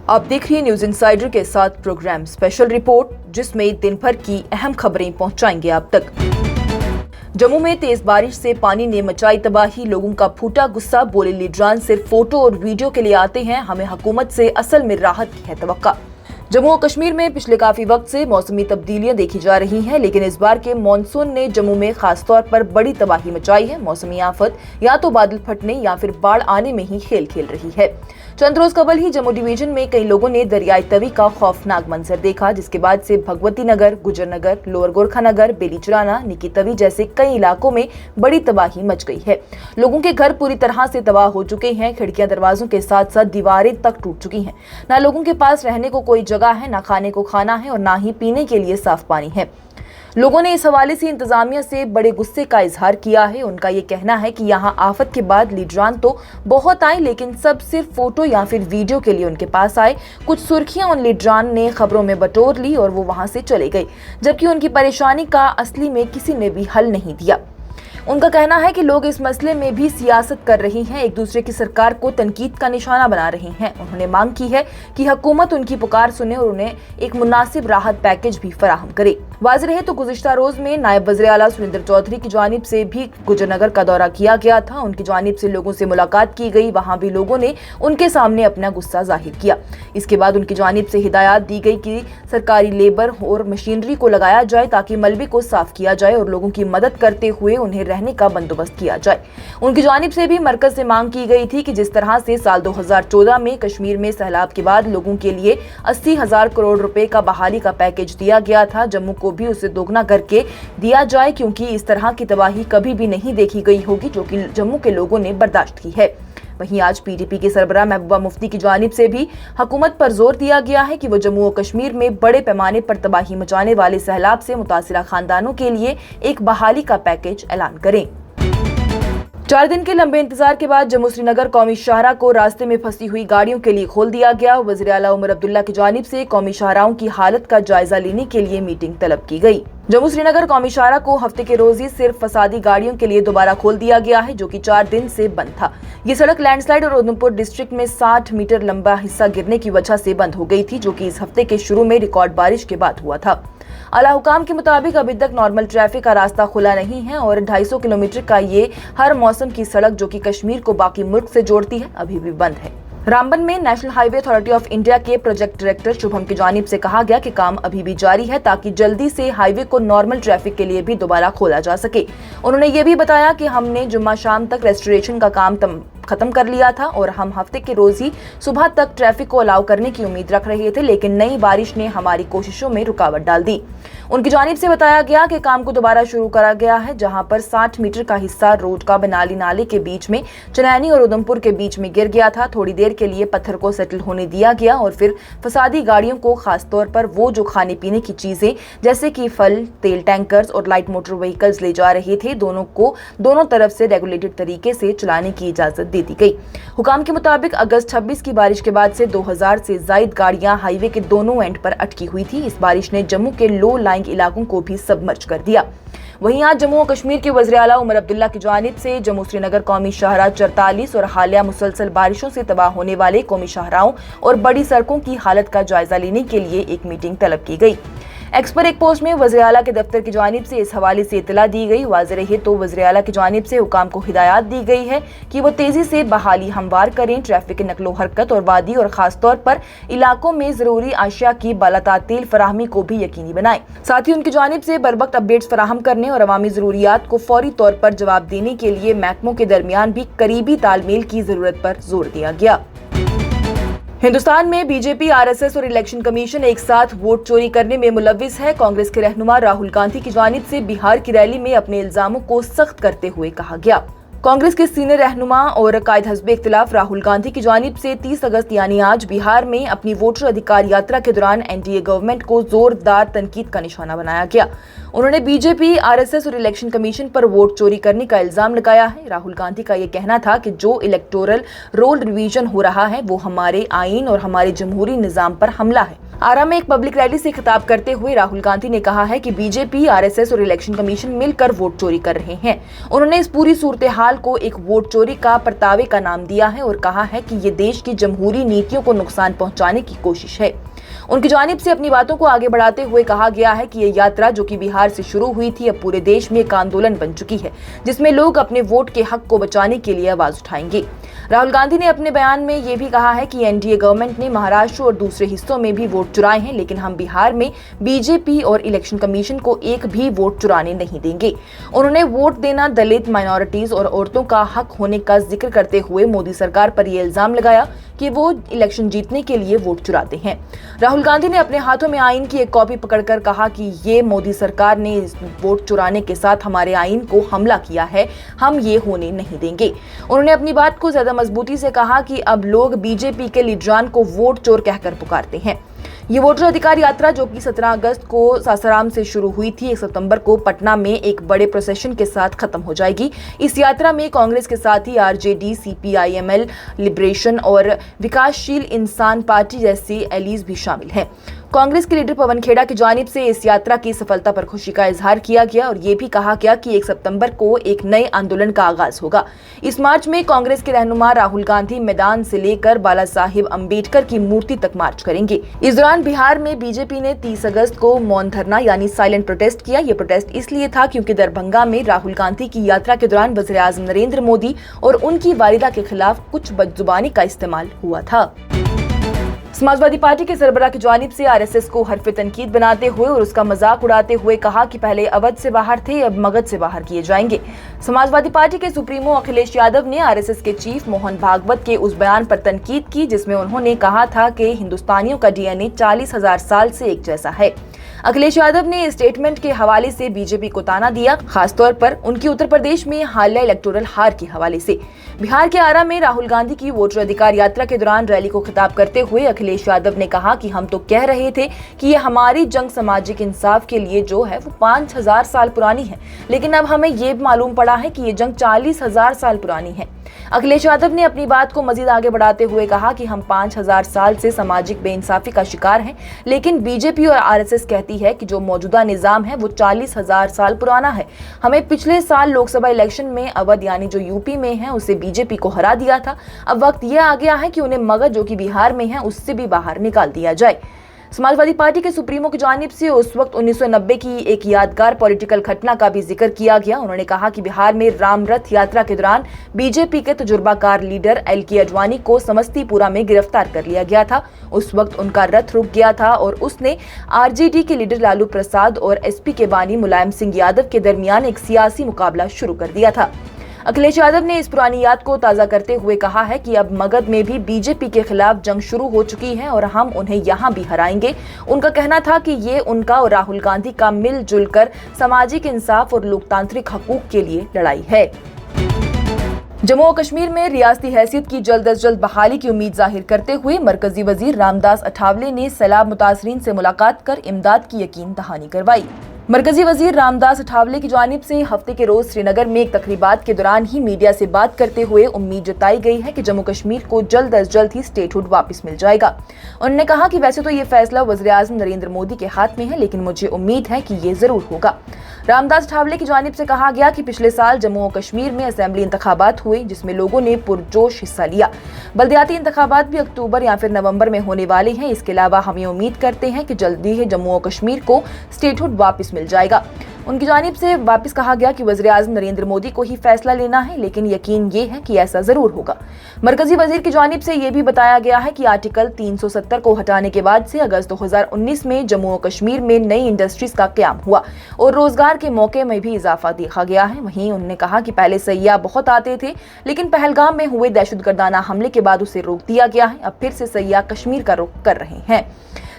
आप देख रही हैं न्यूज इनसाइडर के साथ प्रोग्राम स्पेशल रिपोर्ट, जिसमें दिन भर की अहम खबरें पहुंचाएंगे आप तक। जम्मू में तेज बारिश से पानी ने मचाई तबाही, लोगों का फूटा गुस्सा, बोले लीडरान सिर्फ फोटो और वीडियो के लिए आते हैं, हमें हुकूमत से असल में राहत की है तवक्का। जम्मू और कश्मीर में पिछले काफी वक्त से मौसमी तब्दीलियां देखी जा रही हैं, लेकिन इस बार के मानसून ने जम्मू में खासतौर पर बड़ी तबाही मचाई है। मौसमी आफत या तो बादल फटने या फिर बाढ़ आने में ही खेल खेल रही है। चंद रोज कबल ही जम्मू डिवीजन में कई लोगों ने दरियाई तवी का खौफनाक मंजर देखा, जिसके बाद से भगवती नगर, गुजर नगर, लोअर गोरखा नगर, बेलीचराना, निकी तवी जैसे कई इलाकों में बड़ी तबाही मच गई है। लोगों के घर पूरी तरह से तबाह हो चुके हैं, खिड़कियां दरवाजों के साथ साथ दीवारें तक टूट चुकी हैं। न लोगों के पास रहने को कोई जगह है, न खाने को खाना है और न ही पीने के लिए साफ पानी है। लोगों ने इस हवाले से इंतजामिया से बड़े गुस्से का इजहार किया है। उनका ये कहना है कि यहाँ आफत के बाद लीडरान तो बहुत आए, लेकिन सब सिर्फ फोटो या फिर वीडियो के लिए उनके पास आए। कुछ सुर्खियां उन लीडरान ने खबरों में बटोर ली और वो वहां से चले गए, जबकि उनकी परेशानी का असली में किसी ने भी हल नहीं दिया। उनका कहना है कि लोग इस मसले में भी सियासत कर रही हैं, एक दूसरे की सरकार को तनकीद का निशाना बना रहे हैं। उन्होंने मांग की है कि हुकूमत उनकी पुकार सुने और उन्हें एक मुनासिब राहत पैकेज भी फराहम करे। वाज़ेह रहे तो गुज़िश्ता रोज में नायब वज़ीर आला सुरेंद्र चौधरी की जानिब से भी गुजरनगर का दौरा किया गया था। उनकी जानिब से लोगों से मुलाकात की गई, वहाँ भी लोगों ने उनके सामने अपना गुस्सा जाहिर किया। इसके बाद उनकी जानिब से हिदायत दी गई कि सरकारी लेबर और मशीनरी को लगाया जाए ताकि मलबे को साफ किया जाए और लोगों की मदद करते हुए उन्हें रहने का बंदोबस्त किया जाए। उनकी जानिब से भी मरकज से मांग की गई थी कि जिस तरह से साल 2014 में कश्मीर में सैलाब के बाद लोगों के लिए 80,000 करोड़ रुपए का बहाली का पैकेज दिया गया था, जम्मू को भी उसे दोगुना करके दिया जाए, क्योंकि इस तरह की तबाही कभी भी नहीं देखी गई होगी जो कि जम्मू के लोगों ने बर्दाश्त की है। वहीं आज पीडीपी के सरबराह महबूबा मुफ्ती की जानिब से भी हुकूमत पर जोर दिया गया है कि वो जम्मू और कश्मीर में बड़े पैमाने पर तबाही मचाने वाले सैलाब से मुतासिरा खानदानों के लिए एक बहाली का पैकेज ऐलान करें। 4 दिन के लंबे इंतजार के बाद जम्मू श्रीनगर कौमी शाहराह को रास्ते में फंसी हुई गाड़ियों के लिए खोल दिया गया। वज़ीर आला उमर अब्दुल्ला की जानिब से कौमी शाहराहों की हालत का जायजा लेने के लिए मीटिंग तलब की गई। जम्मू श्रीनगर कौमी शाहराह को हफ्ते के रोज ही सिर्फ फसादी गाड़ियों के लिए दोबारा खोल दिया गया है, जो कि 4 दिन से बंद था। ये सड़क लैंडस्लाइड और उधमपुर डिस्ट्रिक्ट में 60 मीटर लंबा हिस्सा गिरने की वजह से बंद हो गई थी, जो कि इस हफ्ते के शुरू में रिकॉर्ड बारिश के बाद हुआ था। आला हुकाम के मुताबिक अभी तक नॉर्मल ट्रैफिक का रास्ता खुला नहीं है और 250 किलोमीटर का ये हर मौसम की सड़क, जो कि कश्मीर को बाकी मुल्क से जोड़ती है, अभी भी बंद है। रामबन में national highway authority of India के प्रोजेक्ट डायरेक्टर शुभम की जानिब से कहा गया कि काम अभी भी जारी है ताकि जल्दी से हाईवे को नॉर्मल ट्रैफिक के लिए भी दोबारा खोला जा सके। उन्होंने ये भी बताया कि हमने जुम्मा शाम तक रेस्टोरेशन का काम खत्म कर लिया था और हम हफ्ते के रोज ही सुबह तक ट्रैफिक को अलाउ करने की उम्मीद रख रहे थे, लेकिन नई बारिश ने हमारी कोशिशों में रुकावट डाल दी। उनकी जानिब से बताया गया कि काम को दोबारा शुरू करा गया है, जहां पर 60 मीटर का हिस्सा रोड का बनाली नाले के बीच में चनैनी और उधमपुर के बीच में गिर गया था। थोड़ी देर के लिए पत्थर को सेटल होने दिया गया और फिर फसादी गाड़ियों को, खासतौर पर वो जो खाने पीने की चीजें जैसे कि फल, तेल टैंकर्स और लाइट मोटर व्हीकल्स ले जा रहे थे, दोनों को दोनों तरफ से रेगुलेटेड तरीके से चलाने की इजाजत दे दी गई। हुकाम के मुताबिक अगस्त 26 की बारिश के बाद से 2000 से ज्यादा गाड़ियां हाईवे के दोनों एंड पर अटकी हुई थी। इस बारिश ने जम्मू के लो लाइंग इलाकों को भी सबमर्ज कर दिया। वहीं आज जम्मू और कश्मीर के वज़ीर आला उमर अब्दुल्ला की जानिब से जम्मू श्रीनगर कौमी शाहराह 44 और हालिया मुसलसल बारिशों से तबाह होने वाले कौमी शाहराहों और बड़ी सड़कों की हालत का जायजा लेने के लिए एक मीटिंग तलब की गई। एक्स पर एक पोस्ट में वज़ीर आला के दफ्तर की जानिब से इस हवाले से इतला दी गई। वाज़ेह रहे तो वज़ीर आला की जानिब से हुकाम को हिदायत दी गई है कि वो तेजी से बहाली हमवार करें, ट्रैफिक की नकलो हरकत और वादी और खासतौर पर इलाकों में जरूरी अशिया की बालातातील फराहमी को भी यकीनी बनाएं। साथ ही उनकी जानिब से बरवक्त अपडेट्स फराहम करने और अवामी जरूरियात को फौरी तौर पर जवाब देने के लिए महकमों के दरमियान भी करीबी तालमेल की जरूरत पर जोर दिया गया। हिंदुस्तान में बीजेपी, आरएसएस और इलेक्शन कमीशन एक साथ वोट चोरी करने में मुलव्विस है। कांग्रेस के रहनुमा राहुल गांधी की जानिब से बिहार की रैली में अपने इल्जामों को सख्त करते हुए कहा गया। कांग्रेस के सीनियर रहनुमा और कायद हज़्ब इख्तिलाफ राहुल गांधी की जानिब से 30 अगस्त यानी आज बिहार में अपनी वोटर अधिकार यात्रा के दौरान एनडीए गवर्नमेंट को जोरदार तनकीद का निशाना बनाया गया। उन्होंने बीजेपी, आरएसएस और इलेक्शन कमीशन पर वोट चोरी करने का इल्जाम लगाया है। राहुल गांधी का ये कहना था कि जो इलेक्टोरल रोल रिवीजन हो रहा है वो हमारे आईन और हमारे जमहूरी निजाम पर हमला है। आरा में एक पब्लिक रैली से खिताब करते हुए राहुल गांधी ने कहा है कि बीजेपी, आरएसएस और इलेक्शन कमीशन मिलकर वोट चोरी कर रहे हैं। उन्होंने इस पूरी सूरत हाल केजरीवाल को एक वोट चोरी का परतावे का नाम दिया है और कहा है कि ये देश की जमहूरी नीतियों को नुकसान पहुंचाने की कोशिश है। उनकी जानिब से अपनी बातों को आगे बढ़ाते हुए कहा गया है कि ये यात्रा जो कि बिहार से शुरू हुई थी, अब पूरे देश में एक आंदोलन बन चुकी है, जिसमें लोग अपने वोट के हक को बचाने के लिए आवाज उठाएंगे। राहुल गांधी ने अपने बयान में ये भी कहा है कि एनडीए गवर्नमेंट ने महाराष्ट्र और दूसरे हिस्सों में भी वोट चुराए हैं, लेकिन हम बिहार में बीजेपी और इलेक्शन कमीशन को एक भी वोट चुराने नहीं देंगे। उन्होंने वोट देना दलित, माइनॉरिटीज और औरतों का हक होने का जिक्र करते हुए मोदी सरकार पर यह इल्जाम लगाया कि वो इलेक्शन जीतने के लिए वोट चुराते हैं। राहुल गांधी ने अपने हाथों में आईन की एक कॉपी पकड़कर कहा कि ये मोदी सरकार ने इस वोट चुराने के साथ हमारे आईन को हमला किया है, हम ये होने नहीं देंगे। उन्होंने अपनी बात को ज्यादा मजबूती से कहा कि अब लोग बीजेपी के लीडरान को वोट चोर कहकर पुकारते हैं। ये वोटर अधिकार यात्रा जो कि 17 अगस्त को सासाराम से शुरू हुई थी, 1 सितंबर को पटना में एक बड़े प्रोसेशन के साथ खत्म हो जाएगी। इस यात्रा में कांग्रेस के साथ ही आरजेडी, सीपीआईएमएल, लिबरेशन और विकासशील इंसान पार्टी जैसे एलीज भी शामिल हैं। कांग्रेस के लीडर पवन खेड़ा की जानिब से इस यात्रा की सफलता पर खुशी का इजहार किया गया और ये भी कहा गया कि 1 सितंबर को एक नए आंदोलन का आगाज होगा। इस मार्च में कांग्रेस के रहनुमा राहुल गांधी मैदान से लेकर बाला साहिब अम्बेडकर की मूर्ति तक मार्च करेंगे। इस दौरान बिहार में बीजेपी ने 30 अगस्त को मौन धरना यानी साइलेंट प्रोटेस्ट किया। ये प्रोटेस्ट इसलिए था क्योंकि दरभंगा में राहुल गांधी की यात्रा के दौरान वज़ीर-ए-आज़म नरेंद्र मोदी और उनकी वालिदा के खिलाफ कुछ बदजुबानी का इस्तेमाल हुआ था। समाजवादी पार्टी के सरबराह की जानिब से आरएसएस को हरफ तनकीद बनाते हुए और उसका मजाक उड़ाते हुए कहा कि पहले अवध से बाहर थे, अब मगध से बाहर किए जाएंगे। समाजवादी पार्टी के सुप्रीमो अखिलेश यादव ने आरएसएस के चीफ मोहन भागवत के उस बयान पर तनकीद की जिसमें उन्होंने कहा था कि हिंदुस्तानियों का डीएनए 40,000 साल से एक जैसा है। अखिलेश यादव ने स्टेटमेंट के हवाले से बीजेपी को ताना दिया, खासतौर पर उनकी उत्तर प्रदेश में हालिया इलेक्टोरल हार के हवाले से। बिहार के आरा में राहुल गांधी की वोटर अधिकार यात्रा के दौरान रैली को खिताब करते हुए अखिलेश यादव ने कहा कि हम तो कह रहे थे कि ये हमारी जंग सामाजिक इंसाफ के लिए जो है वो 5,000 साल पुरानी है, लेकिन अब हमें ये मालूम पड़ा है कि ये जंग 40,000 साल पुरानी है। अखिलेश यादव ने अपनी बात को मजीद आगे बढ़ाते हुए कहा कि हम 5,000 साल से सामाजिक बेइंसाफी का शिकार हैं, लेकिन बीजेपी और आरएसएस कहती है कि जो मौजूदा निजाम है वो 40,000 साल पुराना है। हमें पिछले साल लोकसभा इलेक्शन में अवध यानी जो यूपी में है उसे बीजेपी को हरा दिया था। अब वक्त यह आ गया है कि उन्हें मगध जो कि बिहार में है उससे भी बाहर निकाल दिया जाए। समाजवादी पार्टी के सुप्रीमो की जानिब से उस वक्त 1990 की एक यादगार पॉलिटिकल घटना का भी जिक्र किया गया। उन्होंने कहा कि बिहार में राम रथ यात्रा के दौरान बीजेपी के तजुर्बाकार लीडर एलके अडवाणी को समस्तीपुरा में गिरफ्तार कर लिया गया था। उस वक्त उनका रथ रुक गया था और उसने आरजेडी के लीडर लालू प्रसाद और एसपी के बानी मुलायम सिंह यादव के दरमियान एक सियासी मुकाबला शुरू कर दिया था। अखिलेश यादव ने इस पुरानी याद को ताज़ा करते हुए कहा है कि अब मगध में भी बीजेपी के खिलाफ जंग शुरू हो चुकी है और हम उन्हें यहाँ भी हराएंगे। उनका कहना था कि ये उनका और राहुल गांधी का मिलजुल कर सामाजिक इंसाफ और लोकतांत्रिक हकूक के लिए लड़ाई है। जम्मू और कश्मीर में रियासती हैसियत की जल्द अज जल्द बहाली की उम्मीद जाहिर करते हुए मरकजी वजीर रामदास अठावले ने सैलाब मुतासरीन से मुलाकात कर इमदाद की यकीन दहानी करवाई। मरकजी वजीर रामदास अठावले की जानिब से हफ्ते के रोज श्रीनगर में एक तकरीबात के दौरान ही मीडिया से बात करते हुए उम्मीद जताई गई है कि जम्मू कश्मीर को जल्द अज जल्द ही स्टेटहुड वापस मिल जाएगा। उन्होंने कहा कि वैसे तो ये फैसला वज़ीर-ए-आज़म नरेंद्र मोदी के हाथ में है, लेकिन मुझे उम्मीद है कि ये जरूर होगा। रामदास अठावले की जानिब से कहा गया कि पिछले साल जम्मू और कश्मीर में असेंबली इंतखाबात हुए जिसमें लोगों ने पुरजोश हिस्सा लिया। बल्दियाती इंतखाबात भी अक्टूबर या फिर नवंबर में होने वाले हैं। इसके अलावा हम ये उम्मीद करते हैं कि जल्दी ही जम्मू और कश्मीर को स्टेटहुड वापस मिल जाएगा। उनकी जानिब से वापस कहा गया कि वज़ीर-ए-आज़म नरेंद्र मोदी को ही फैसला लेना है, लेकिन यकीन ये है कि ऐसा जरूर होगा। मरकजी वजीर की जानिब से ये भी बताया गया है कि आर्टिकल 370 को हटाने के बाद से अगस्त 2019 में जम्मू और कश्मीर में नई इंडस्ट्रीज का क़याम हुआ और रोजगार के मौके में भी इजाफा देखा गया है। वहीं उन्होंने कहा कि पहले सयाह बहुत आते थे, लेकिन पहलगाम में हुए दहशतगर्दाना हमले के बाद उसे रोक दिया गया है। अब फिर से सयाह कश्मीर का रुख कर रहे हैं।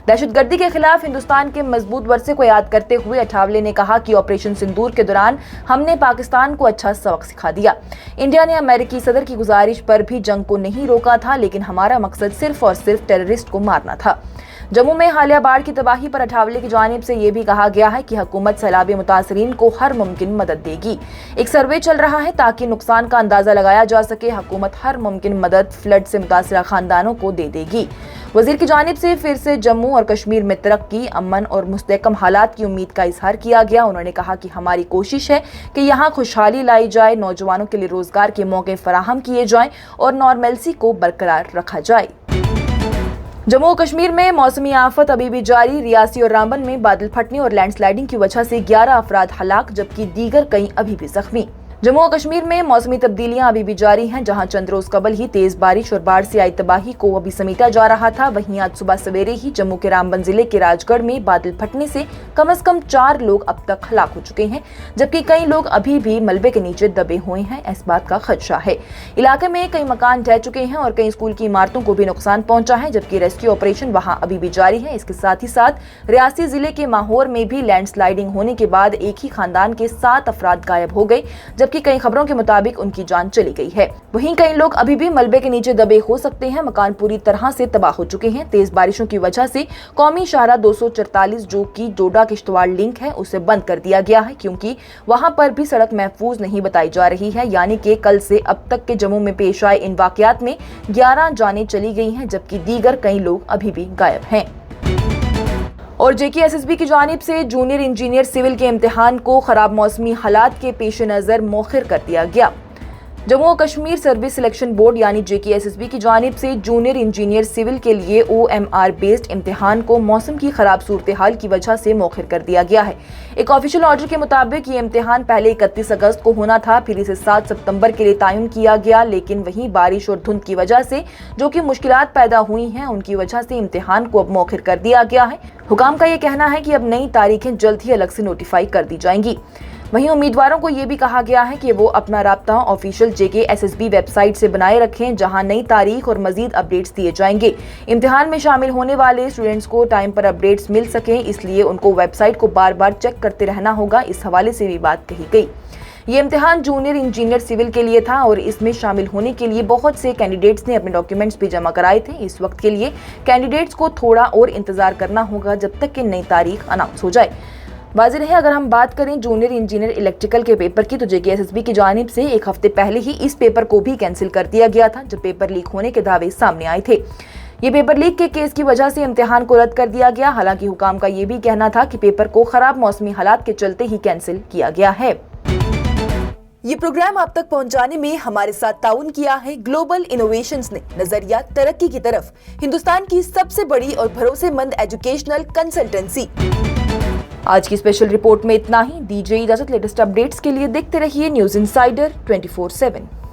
दहशतगर्दी के खिलाफ हिंदुस्तान के मजबूत वर्से को याद करते हुए अठावले ने कहा कि ऑपरेशन सिंदूर के दौरान हमने पाकिस्तान को अच्छा सबक सिखा दिया। इंडिया ने अमेरिकी सदर की गुजारिश पर भी जंग को नहीं रोका था, लेकिन हमारा मकसद सिर्फ और सिर्फ टेररिस्ट को मारना था। जम्मू में हालिया बाढ़ की तबाही पर अठावले की जानिब से ये भी कहा गया है कि हुकूमत सैलाबी मुतासरीन को हर मुमकिन मदद देगी। एक सर्वे चल रहा है ताकि नुकसान का अंदाजा लगाया जा सके। हुकूमत हर मुमकिन मदद फ्लड से मुतासरा खानदानों को दे देगी। वजीर की जानिब से फिर से जम्मू और कश्मीर में तरक्की, अमन और मुस्तहकम हालात की उम्मीद का इजहार किया गया। उन्होंने कहा कि हमारी कोशिश है कि यहाँ खुशहाली लाई जाए, नौजवानों के लिए रोजगार के मौके फराहम किए जाएं और नॉर्मलसी को बरकरार रखा जाए। जम्मू और कश्मीर में मौसमी आफत अभी भी जारी। रियासी और रामबन में बादल फटने और लैंडस्लाइडिंग की वजह से 11 अफराद हलाक, जबकि दीगर कई अभी भी जख्मी। जम्मू और कश्मीर में मौसमी तब्दीलियां अभी भी जारी हैं, जहां चंद रोज कबल ही तेज बारिश और बाढ़ से आई तबाही को अभी समेटा जा रहा था। वहीं आज सुबह सवेरे ही जम्मू के रामबन जिले के राजगढ़ में बादल फटने से कम 4 लोग अब तक हलाक हो चुके हैं, जबकि कई लोग अभी भी मलबे के नीचे दबे हुए हैं। इस बात का खदशा है। इलाके में कई मकान ढह चुके हैं और कई स्कूल की इमारतों को भी नुकसान पहुंचा है, जबकि रेस्क्यू ऑपरेशन वहां अभी भी जारी है। इसके साथ ही साथ रियासी जिले के माहौर में भी लैंडस्लाइडिंग होने के बाद एक ही खानदान के 7 अफराद गायब हो गए, जबकि कई खबरों के मुताबिक उनकी जान चली गई है। वहीं कई लोग अभी भी मलबे के नीचे दबे हो सकते हैं। मकान पूरी तरह से तबाह हो चुके हैं। तेज बारिशों की वजह से कौमी शाहरा 244 जो कि डोडा किश्तवाड़ लिंक है, उसे बंद कर दिया गया है, क्योंकि वहां पर भी सड़क महफूज नहीं बताई जा रही है। यानी कि कल से अब तक के जम्मू में पेश आए इन वाकयात में 11 जानें चली गई हैं, जबकि दीगर कई लोग अभी भी गायब हैं। और JKSSB की जानिब से जूनियर इंजीनियर सिविल के इम्तिहान को खराब मौसमी हालात के पेश नज़र मौखर कर दिया गया। जम्मू और कश्मीर सर्विस सिलेक्शन बोर्ड यानी JKSSB की जानिब से जूनियर इंजीनियर सिविल के लिए OMR बेस्ड इम्तिहान को मौसम की खराब सूरत हाल की वजह से मौखर कर दिया गया है। एक ऑफिशियल ऑर्डर के मुताबिक ये इम्तिहान पहले 31 अगस्त को होना था, फिर इसे 7 सितंबर के लिए तयन किया गया, लेकिन वहीं बारिश और धुंध की वजह से जो कि मुश्किलात पैदा हुई हैं, उनकी वजह से इम्तिहान को अब मौखर कर दिया गया है। हुकाम का ये कहना है कि अब नई तारीखें जल्द ही अलग से नोटिफाई कर दी जाएंगी। वहीं उम्मीदवारों को ये भी कहा गया है कि वो अपना राब्ता ऑफिशियल JKSSB वेबसाइट से बनाए रखें, जहां नई तारीख और मजीद अपडेट्स दिए जाएंगे। इम्तिहान में शामिल होने वाले स्टूडेंट्स को टाइम पर अपडेट्स मिल सकें, इसलिए उनको वेबसाइट को बार बार चेक करते रहना होगा। इस हवाले से भी बात कही गई। ये इम्तिहान जूनियर इंजीनियर सिविल के लिए था और इसमें शामिल होने के लिए बहुत से कैंडिडेट्स ने अपने डॉक्यूमेंट्स भी जमा कराए थे। इस वक्त के लिए कैंडिडेट्स को थोड़ा और इंतजार करना होगा जब तक कि नई तारीख अनाउंस हो जाए। वाज़ेह है, अगर हम बात करें जूनियर इंजीनियर इलेक्ट्रिकल के पेपर की, तो JKSSB की जानिब से एक हफ्ते पहले ही इस पेपर को भी कैंसिल कर दिया गया था, जब पेपर लीक होने के दावे सामने आए थे। ये पेपर लीक के केस की वजह से इम्तिहान को रद्द कर दिया गया। हालांकि हुकाम का ये भी कहना था कि पेपर को खराब मौसमी हालात के चलते ही कैंसिल किया गया है। ये प्रोग्राम आप तक पहुंचाने में हमारे साथ ताउन किया है ग्लोबल इनोवेशंस ने। नजरिया तरक्की की तरफ, हिंदुस्तान की सबसे बड़ी और भरोसेमंद एजुकेशनल कंसल्टेंसी। आज की स्पेशल रिपोर्ट में इतना ही। दीजिए इजाजत। लेटेस्ट अपडेट्स के लिए देखते रहिए न्यूज़ इनसाइडर 24/7।